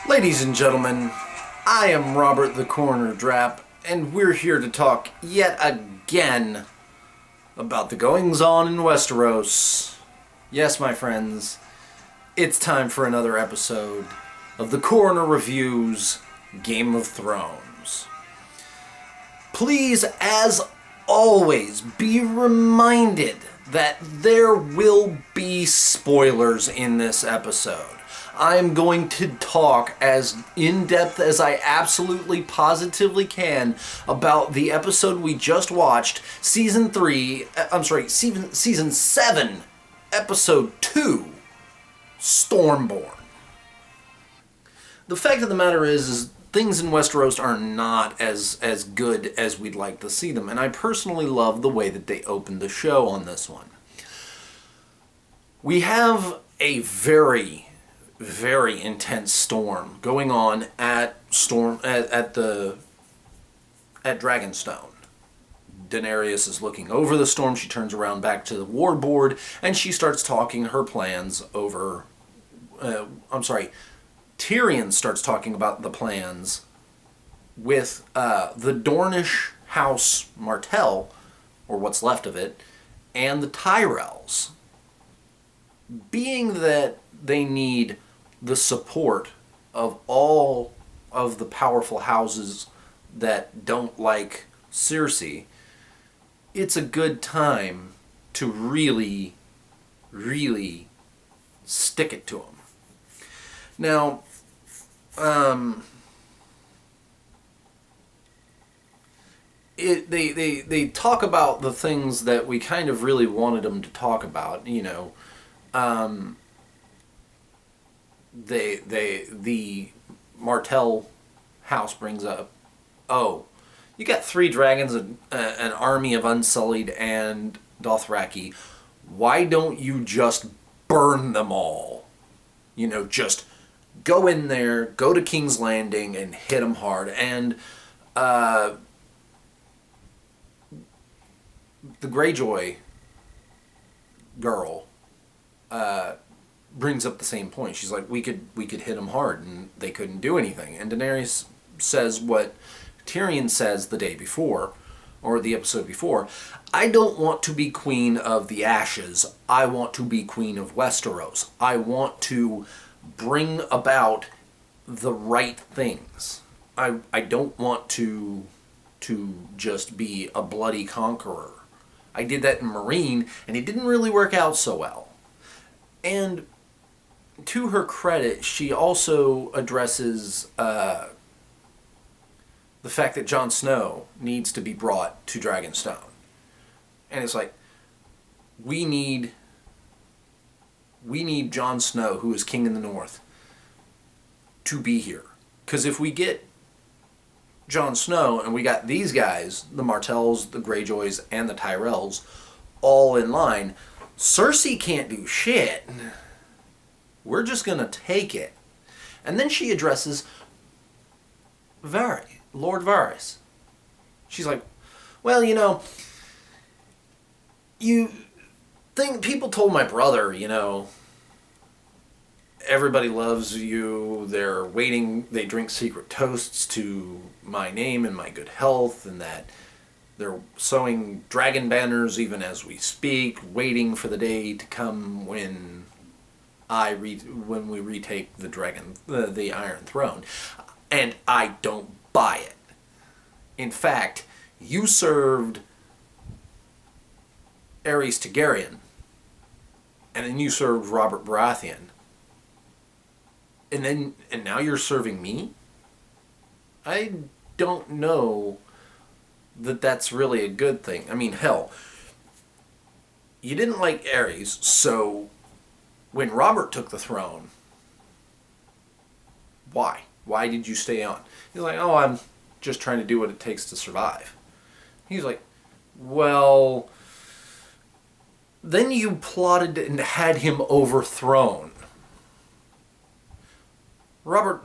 Ladies and gentlemen, I am Robert the Coroner Drap, and we're here to talk yet again about the goings-on in Westeros. Yes, my friends, it's time for another episode of the Coroner Reviews Game of Thrones. Please, as always, be reminded that there will be spoilers in this episode. I'm going to talk as in-depth as I absolutely positively can about the episode we just watched, Season 7, Episode 2, Stormborn. The fact of the matter is things in Westeros are not as good as we'd like to see them, and I personally love the way that they opened the show on this one. We have a very intense storm going on at Dragonstone. Daenerys is looking over the storm. She turns around back to the war board and she starts talking her plans over. Tyrion starts talking about the plans with the Dornish House Martell, or what's left of it, and the Tyrells. Being that they need the support of all of the powerful houses that don't like Cersei, it's a good time to really stick it to them. Now, they talk about the things that we kind of really wanted them to talk about, you know. The Martell house brings up, oh, you got 3 dragons, an army of Unsullied, and Dothraki. Why don't you just burn them all? You know, just go in there, go to King's Landing, and hit them hard. And the Greyjoy girl brings up the same point. She's like, we could hit them hard, and they couldn't do anything. And Daenerys says what Tyrion says the day before, or the episode before: I don't want to be queen of the Ashes. I want to be queen of Westeros. I want to bring about the right things. I don't want to just be a bloody conqueror. I did that in Meereen, and it didn't really work out so well. And to her credit, she also addresses the fact that Jon Snow needs to be brought to Dragonstone. And it's like, we need Jon Snow, who is king in the north, to be here. Because if we get Jon Snow and we got these guys, the Martells, the Greyjoys, and the Tyrells, all in line, Cersei can't do shit. We're just going to take it. And then she addresses Lord Varys. She's like, well, you know, people told my brother, you know, everybody loves you, they're waiting, they drink secret toasts to my name and my good health, and that they're sewing dragon banners even as we speak, waiting for the day to come when we retake the Iron Throne. And I don't buy it. In fact, you served Aerys Targaryen, and then you served Robert Baratheon, and now you're serving me? I don't know that that's really a good thing. I mean, hell, you didn't like Aerys, so when Robert took the throne, why? Why did you stay on? He's like, oh, I'm just trying to do what it takes to survive. He's like, well, then you plotted and had him overthrown. Robert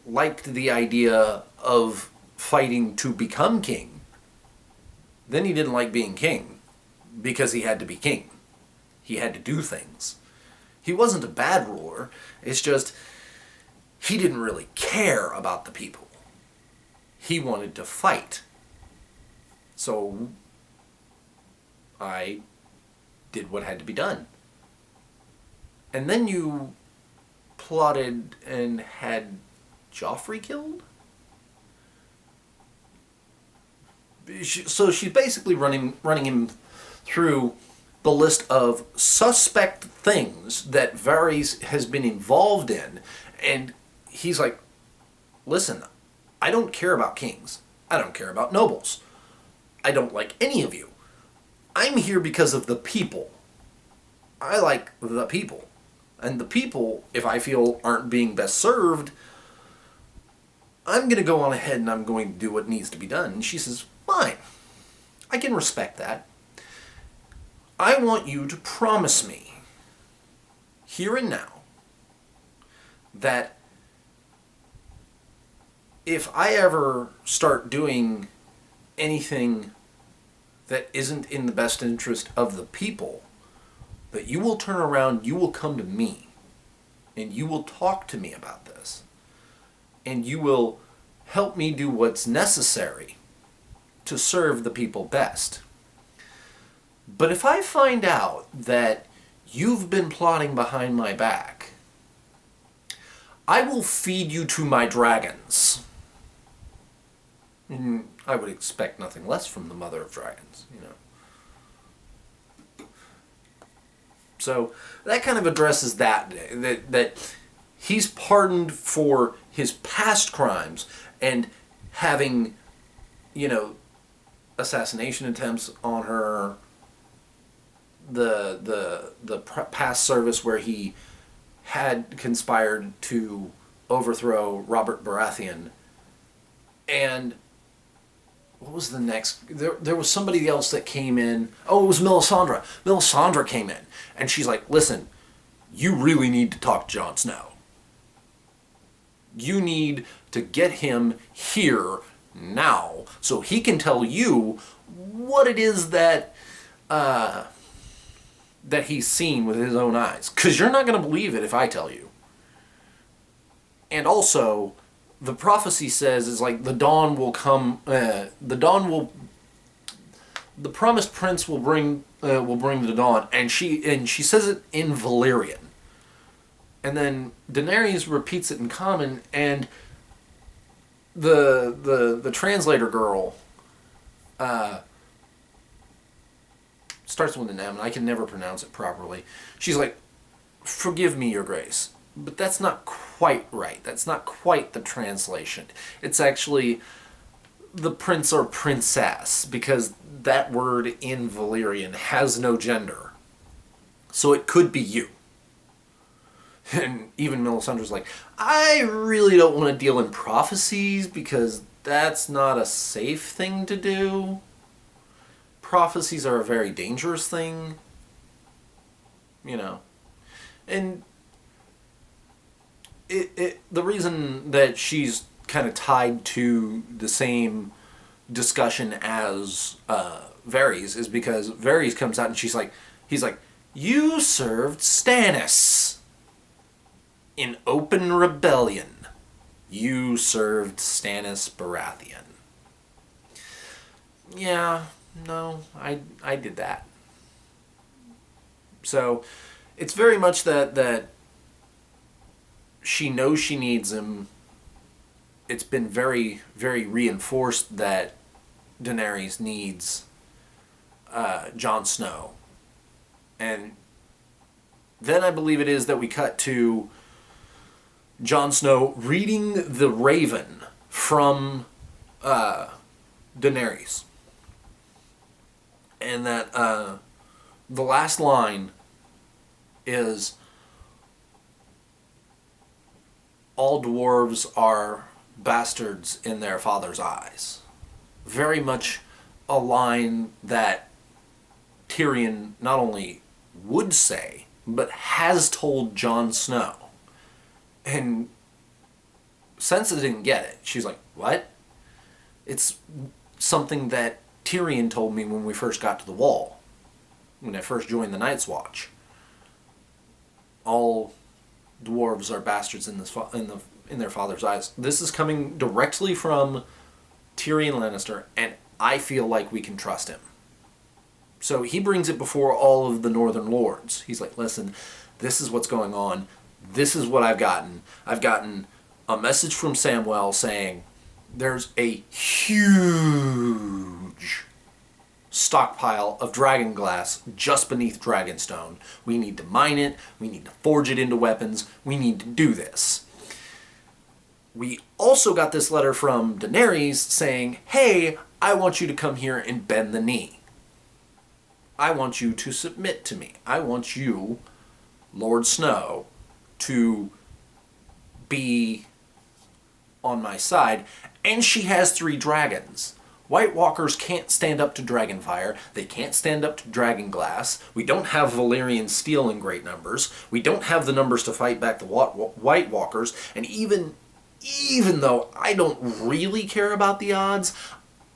liked the idea of fighting to become king. Then he didn't like being king because he had to be king. He had to do things. He wasn't a bad ruler. It's just he didn't really care about the people. He wanted to fight. So I did what had to be done. And then you plotted and had Joffrey killed? So she's basically running him through the list of suspect things that Varys has been involved in, and he's like, listen, I don't care about kings. I don't care about nobles. I don't like any of you. I'm here because of the people. I like the people. And the people, if I feel aren't being best served, I'm going to go on ahead and I'm going to do what needs to be done. And she says, fine. I can respect that. I want you to promise me, here and now, that if I ever start doing anything that isn't in the best interest of the people, that you will turn around, you will come to me, and you will talk to me about this, and you will help me do what's necessary to serve the people best. But if I find out that you've been plotting behind my back, I will feed you to my dragons. And I would expect nothing less from the mother of dragons, you know. So that kind of addresses that he's pardoned for his past crimes and having, you know, assassination attempts on her, the past service where he had conspired to overthrow Robert Baratheon, and what was the next? There was somebody else that came in. Oh, it was Melisandre. Melisandre came in, and she's like, listen, you really need to talk to Jon Snow. You need to get him here now so he can tell you what it is that that he's seen with his own eyes. Because you're not going to believe it if I tell you. And also, the prophecy says is like the dawn will come. The promised prince will bring the dawn, and she says it in Valyrian, and then Daenerys repeats it in Common, and the translator girl starts with an M, and I can never pronounce it properly. She's like, "Forgive me, Your Grace." But that's not quite right. That's not quite the translation. It's actually the prince or princess, because that word in Valyrian has no gender. So it could be you. And even Melisandre's like, I really don't want to deal in prophecies because that's not a safe thing to do. Prophecies are a very dangerous thing. You know. And the reason that she's kind of tied to the same discussion as Varys is because Varys comes out and he's like, you served Stannis in open rebellion. You served Stannis Baratheon. Yeah, no, I did that. So it's very much that she knows she needs him. It's been very, very reinforced that Daenerys needs Jon Snow. And then I believe it is that we cut to Jon Snow reading the Raven from Daenerys. And that the last line is, all dwarves are bastards in their father's eyes. Very much a line that Tyrion not only would say, but has told Jon Snow. And Sansa didn't get it. She's like, what? It's something that Tyrion told me when we first got to the Wall. When I first joined the Night's Watch. All dwarves are bastards in in their father's eyes. This is coming directly from Tyrion Lannister, and I feel like we can trust him. So he brings it before all of the Northern Lords. He's like, listen, this is what's going on. This is what I've gotten. I've gotten a message from Samwell saying there's a huge stockpile of dragon glass just beneath Dragonstone. We need to mine it. We need to forge it into weapons. We need to do this. We also got this letter from Daenerys saying, hey, I want you to come here and bend the knee. I want you to submit to me. I want you, Lord Snow, to be on my side. And she has 3 dragons. White Walkers can't stand up to Dragonfire. They can't stand up to Dragonglass. We don't have Valyrian steel in great numbers. We don't have the numbers to fight back the White Walkers. And even though I don't really care about the odds,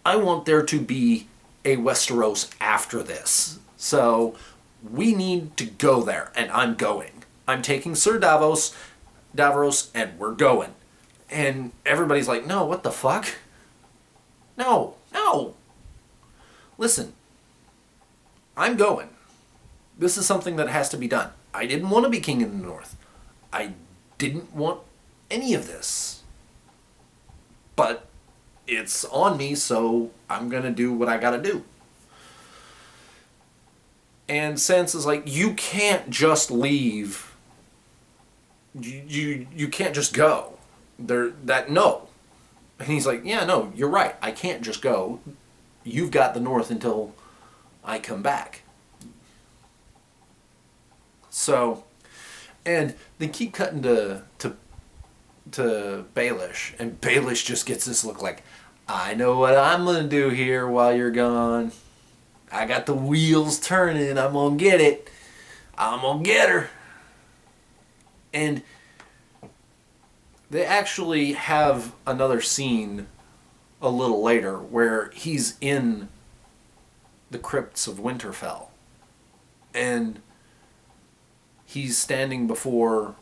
I want there to be a Westeros after this. So we need to go there, and I'm going. I'm taking Sir Davos, and we're going. And everybody's like, no, what the fuck? No. Listen, I'm going. This is something that has to be done. I didn't want to be king in the North. I didn't want any of this. But it's on me, so I'm going to do what I got to do. And Sansa's like, you can't just leave. You can't just go. No. And he's like, yeah, no, you're right. I can't just go. You've got the North until I come back. So, and they keep cutting to Baelish, and Baelish just gets this look like, I know what I'm going to do here while you're gone. I got the wheels turning. I'm going to get it. I'm going to get her. And they actually have another scene a little later where he's in the crypts of Winterfell. And he's standing before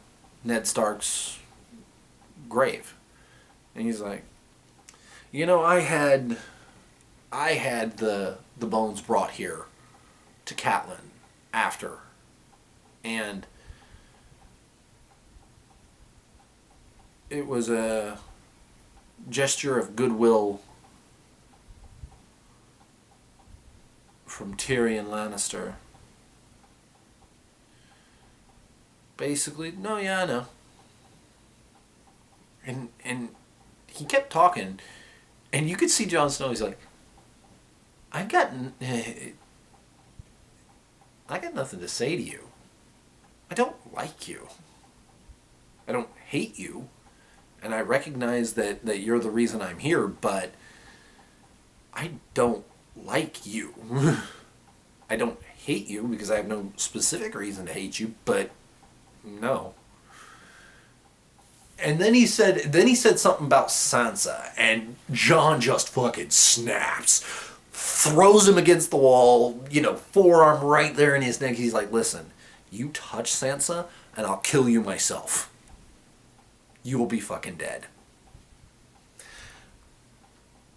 Ned Stark's grave. And he's like, you know, I had the bones brought here to Catelyn after. And it was a gesture of goodwill from Tyrion Lannister. Basically, no, yeah, I know. And he kept talking, and you could see Jon Snow, he's like, I got nothing to say to you. I don't like you. I don't hate you. And I recognize that you're the reason I'm here, but I don't like you. I don't hate you because I have no specific reason to hate you, but no. And then he said something about Sansa, and Jon just fucking snaps. Throws him against the wall, forearm right there in his neck. He's like, listen, you touch Sansa, and I'll kill you myself. You will be fucking dead.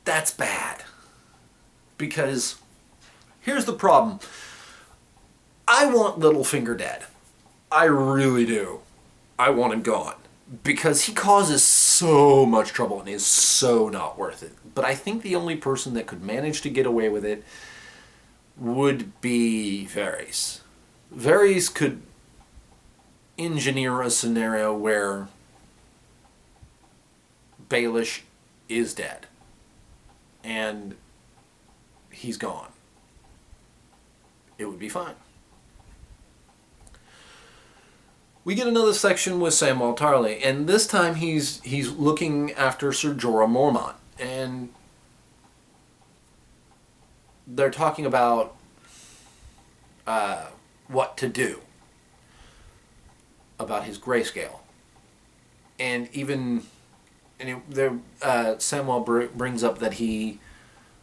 That's bad. Because here's the problem. I want Littlefinger dead. I really do. I want him gone. Because he causes so much trouble and is so not worth it. But I think the only person that could manage to get away with it would be Varys. Varys could engineer a scenario where Baelish is dead. And he's gone. It would be fine. We get another section with Samwell Tarly, and this time he's looking after Ser Jorah Mormont, and they're talking about what to do about his grayscale, and Samwell brings up that he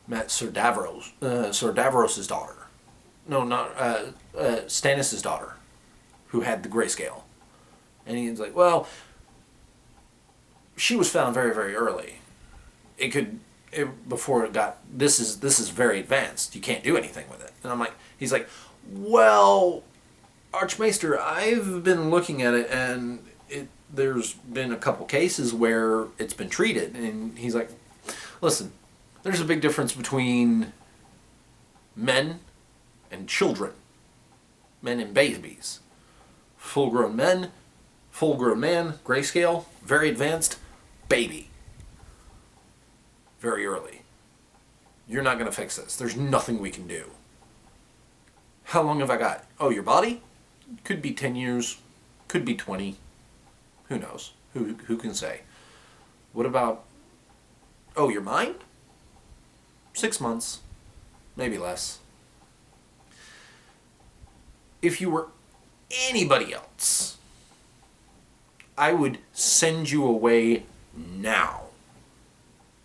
met Ser Davros' daughter, Stannis' daughter, who had the grayscale. And he's like, well, she was found very, very early. Before it got, this is very advanced. You can't do anything with it. And I'm like, he's like, well, Archmaester, I've been looking at it, and there's been a couple cases where it's been treated. And he's like, listen, there's a big difference between men and children. Men and babies. Full-grown men, full-grown man, grayscale, very advanced, baby. Very early. You're not going to fix this. There's nothing we can do. How long have I got? Oh, your body? Could be 10 years. Could be 20. Who knows? Who can say? What about... Oh, your mind? 6 months. Maybe less. If you were anybody else, I would send you away now.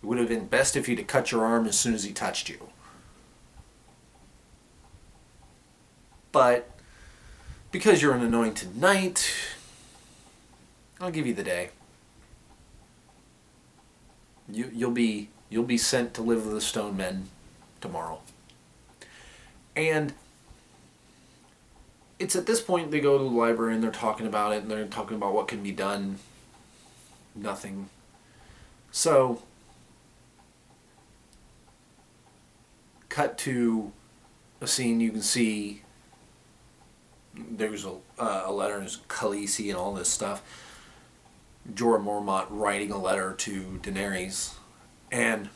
It would have been best if you'd have cut your arm as soon as he touched you. But because you're an anointed knight, I'll give you the day. You'll be sent to live with the stone men tomorrow. And it's at this point they go to the library and they're talking about it and they're talking about what can be done. Nothing. So cut to a scene you can see there's a letter, and there's Khaleesi and all this stuff. Jorah Mormont writing a letter to Daenerys, and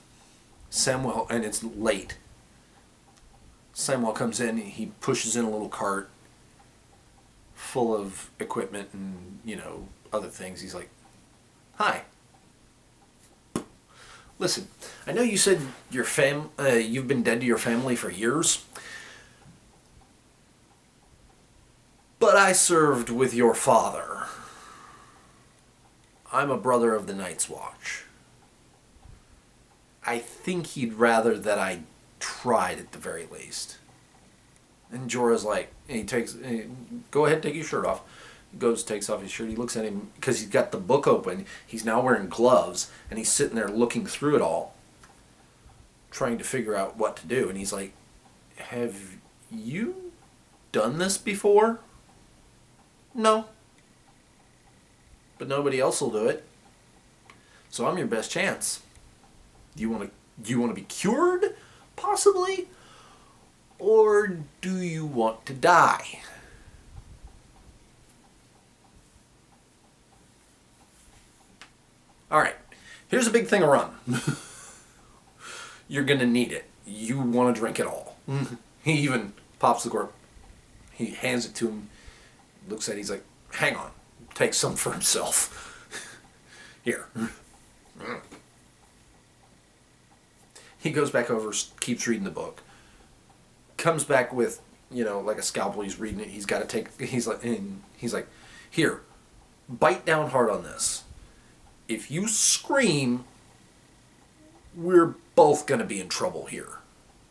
Samwell, and it's late. Samwell comes in, he pushes in a little cart full of equipment and, other things. He's like, hi. Listen, I know you said you've been dead to your family for years, but I served with your father. I'm a brother of the Night's Watch. I think he'd rather that I tried at the very least. And Jorah's like, go ahead, take your shirt off. He goes, takes off his shirt. He looks at him because he's got the book open. He's now wearing gloves, and he's sitting there looking through it all, trying to figure out what to do. And he's like, have you done this before? No. But nobody else will do it. So I'm your best chance. Do you want to be cured? Possibly? Or do you want to die? Alright, here's a big thing of rum. You're going to need it. You want to drink it all. He even pops the cork. He hands it to him, looks at it, he's like, hang on, take some for himself. Here. He goes back over, keeps reading the book. Comes back with, like a scalpel, he's reading it, he's got to take, he's like, here, bite down hard on this. If you scream, we're both going to be in trouble here.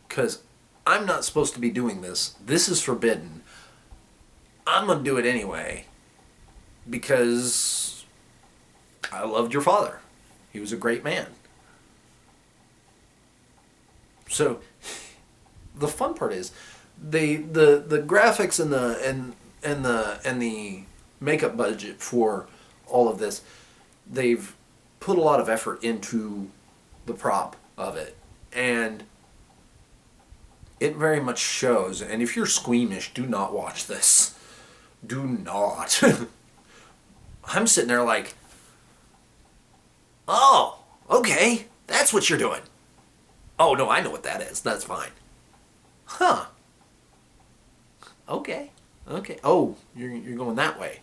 Because I'm not supposed to be doing this. This is forbidden. I'm going to do it anyway. Because I loved your father. He was a great man. So the fun part is the graphics and the makeup budget for all of this, they've put a lot of effort into the prop of it, and it very much shows. And if you're squeamish, do not watch this. Do not. I'm sitting there like, oh, okay, that's what you're doing. Oh, no, I know what that is. That's fine. Huh. Okay. Oh, you're going that way.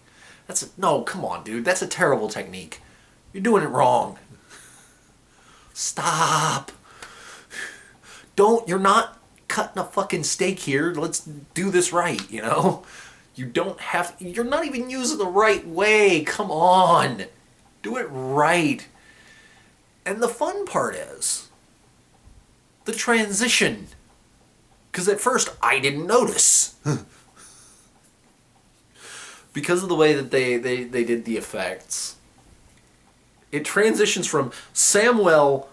No, come on, dude. That's a terrible technique. You're doing it wrong. Stop. You're not cutting a fucking steak here. Let's do this right, You don't have to, you're not even using the right way. Come on. Do it right. And the fun part is the transition. Because at first I didn't notice. Because of the way that they did the effects. It transitions from Samwell,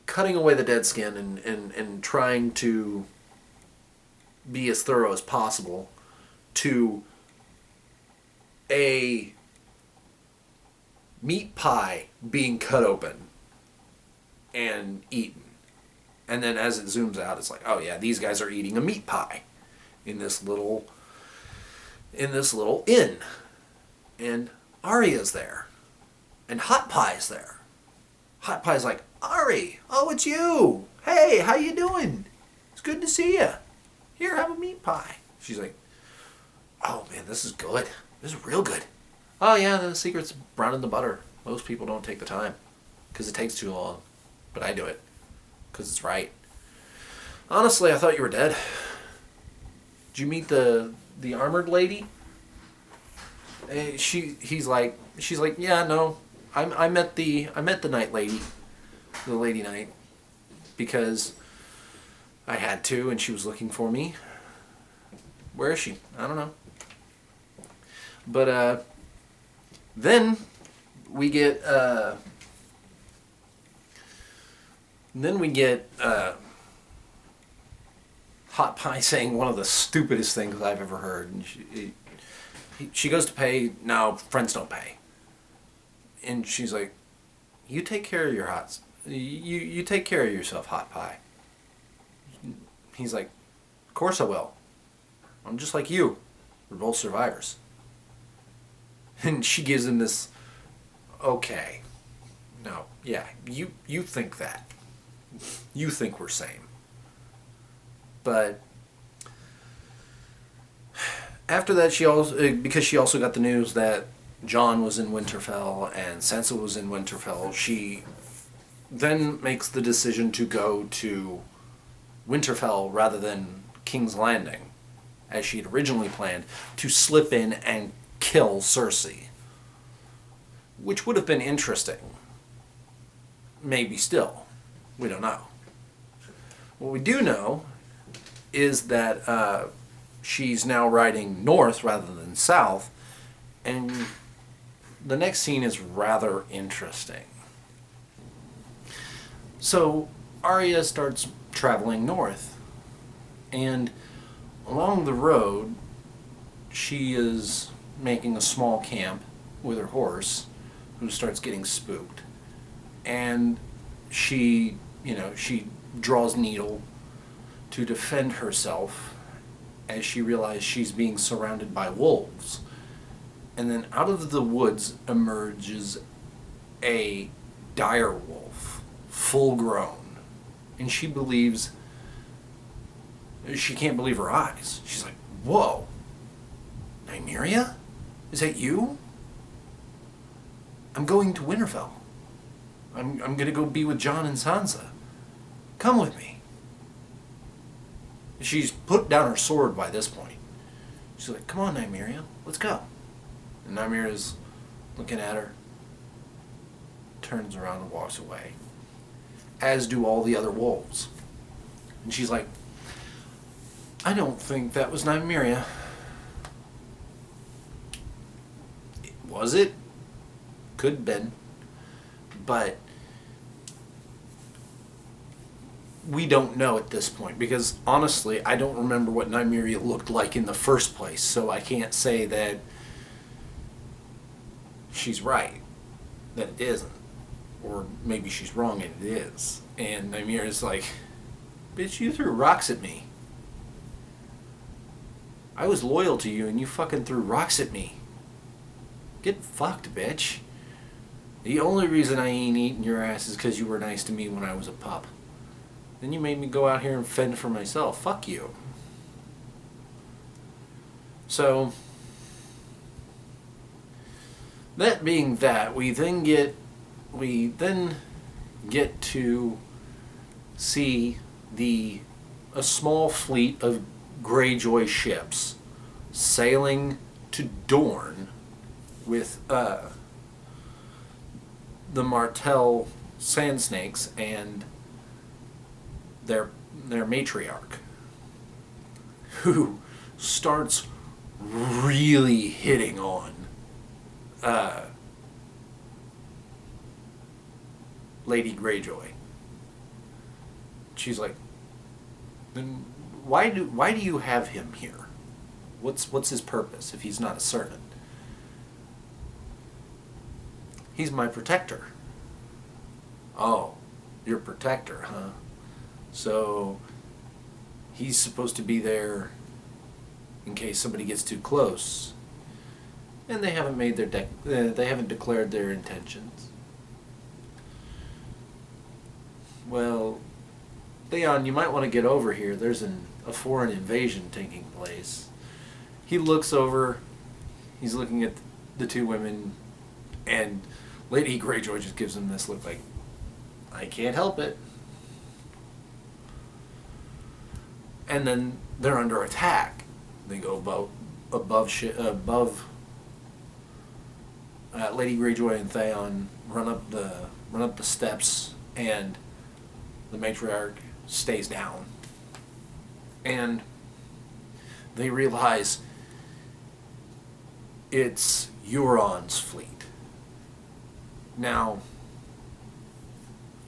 cutting away the dead skin and trying to be as thorough as possible, to a meat pie being cut open and eaten. And then as it zooms out, it's like, oh yeah, these guys are eating a meat pie in this little inn. And Arya's there. And Hot Pie's there. Hot Pie's like, Ari, oh, it's you. Hey, how you doing? It's good to see you. Here, have a meat pie. She's like, oh man, this is good. This is real good. Oh yeah, the secret's browning the butter. Most people don't take the time because it takes too long. But I do it because it's right. Honestly, I thought you were dead. Did you meet the armored lady? She's like, yeah, no, I met the night lady, the lady knight, because I had to, and she was looking for me. Where is she? I don't know. But then we get Hot Pie saying one of the stupidest things I've ever heard, and she goes to pay. Now friends don't pay, and she's like, "You take care of your you take care of yourself, Hot Pie." He's like, "Of course I will. I'm just like you. We're both survivors." And she gives him this, okay, no, yeah, you think that. You think we're same. But after that, because she also got the news that Jon was in Winterfell and Sansa was in Winterfell, she then makes the decision to go to Winterfell rather than King's Landing, as she had originally planned, to slip in and kill Cersei. Which would have been interesting. Maybe still. We don't know. What we do know is that she's now riding north rather than south, and the next scene is rather interesting. So Arya starts traveling north, and along the road she is making a small camp with her horse, who starts getting spooked, and she draws needle to defend herself as she realizes she's being surrounded by wolves. And then out of the woods emerges a dire wolf, full grown. And she can't believe her eyes. She's like, whoa, Nymeria? Is that you? I'm going to Winterfell. I'm going to go be with Jon and Sansa. Come with me. She's put down her sword by this point. She's like, come on, Nymeria, let's go. And Nymeria's looking at her, turns around and walks away, as do all the other wolves. And she's like, I don't think that was Nymeria. Was it? Could have been. But we don't know at this point, because honestly, I don't remember what Nymeria looked like in the first place, so I can't say that she's right, that it isn't. Or maybe she's wrong and it is. And Nymeria's like, bitch, you threw rocks at me. I was loyal to you and you fucking threw rocks at me. Get fucked, bitch. The only reason I ain't eating your ass is because you were nice to me when I was a pup. Then you made me go out here and fend for myself. Fuck you. So, that being that, we then get to see a small fleet of Greyjoy ships sailing to Dorne with the Martell Sand Snakes and their matriarch, who starts really hitting on uh, Lady Greyjoy. She's like, then why do you have him here? What's his purpose if he's not a servant? He's my protector. Oh, your protector, huh? So he's supposed to be there in case somebody gets too close, and they haven't made they haven't declared their intentions. Well, Theon, you might want to get over here. There's a foreign invasion taking place. He looks over. He's looking at the two women, and Lady Greyjoy just gives him this look like, I can't help it. And then they're under attack. They go above Lady Greyjoy and Theon run up the steps, and the matriarch stays down. And they realize it's Euron's fleet. Now,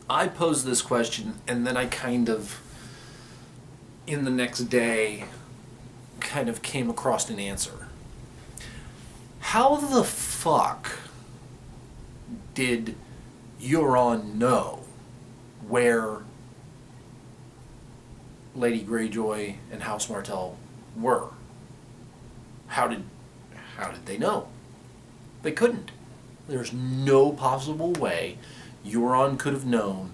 I posed this question, and then I kind of, in the next day, kind of came across an answer. How the fuck did Euron know where Lady Greyjoy and House Martell were? How did they know? They couldn't. There's no possible way Euron could have known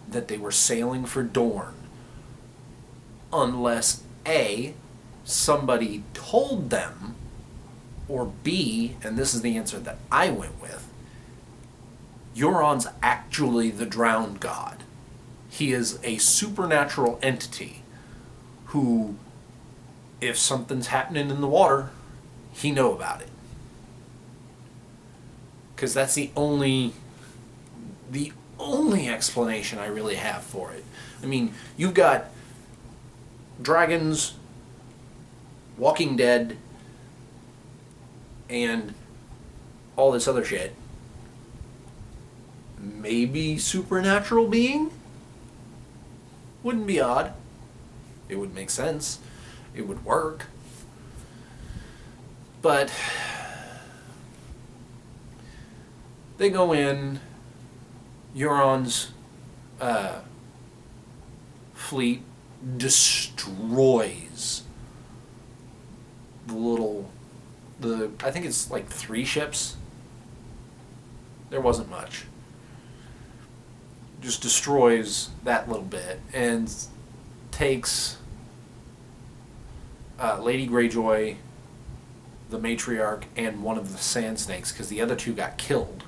that they were sailing for Dorne unless A, somebody told them, or B, and this is the answer that I went with, Euron's actually the drowned god. He is a supernatural entity who, if something's happening in the water, he know about it. Because that's the only explanation I really have for it. I mean, you've got dragons, Walking Dead, and all this other shit. Maybe supernatural being? Wouldn't be odd. It would make sense. It would work. But they go in. Euron's fleet destroys I think it's like 3 ships. There wasn't much. Just destroys that little bit and takes Lady Greyjoy, the matriarch, and one of the Sand Snakes, because the other 2 got killed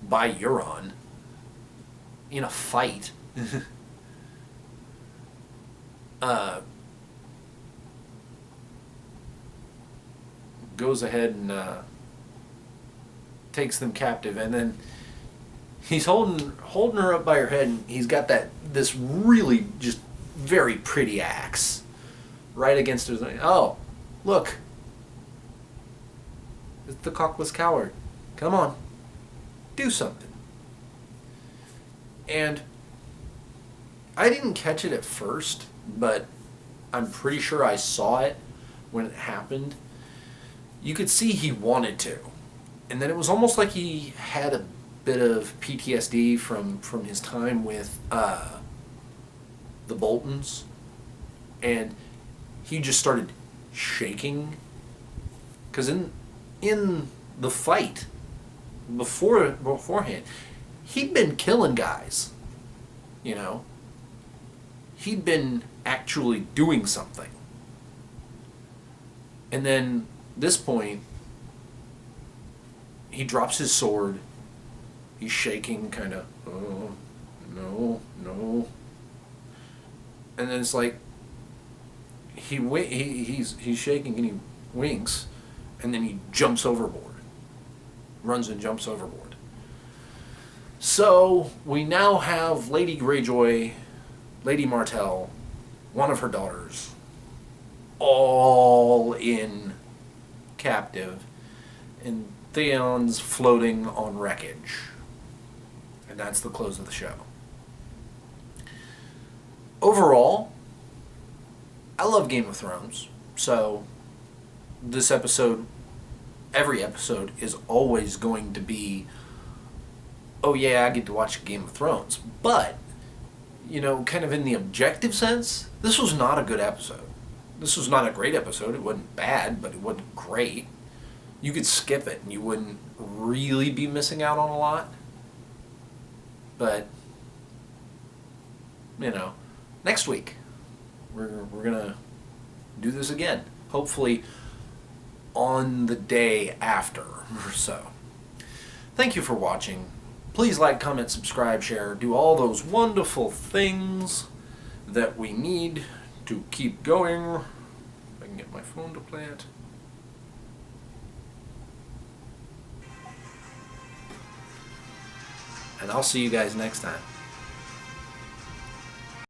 by Euron in a fight. Goes ahead and takes them captive, and then he's holding her up by her head, and he's got this really just very pretty axe right against her. Oh, look, it's the cockless coward. Come on, do something. And I didn't catch it at first, but I'm pretty sure I saw it when it happened. You could see he wanted to. And then it was almost like he had a bit of PTSD from his time with the Boltons. And he just started shaking. Because in the fight, beforehand, he'd been killing guys. You know? He'd been actually doing something. And then this point, he drops his sword. He's shaking, kind of, oh, no. And then it's like, he's shaking and he winks, and then he jumps overboard. Runs and jumps overboard. So, we now have Lady Greyjoy, Lady Martell, one of her daughters, all in captive, and Theon's floating on wreckage. And that's the close of the show. Overall, I love Game of Thrones. So this episode, every episode is always going to be, oh yeah, I get to watch Game of Thrones. But, you know, kind of in the objective sense, this was not a good episode. This was not a great episode. It wasn't bad, but it wasn't great. You could skip it and you wouldn't really be missing out on a lot. But, you know, next week we're going to do this again. Hopefully on the day after or so. Thank you for watching. Please like, comment, subscribe, share, do all those wonderful things that we need to keep going. If I can get my phone to play it. And I'll see you guys next time.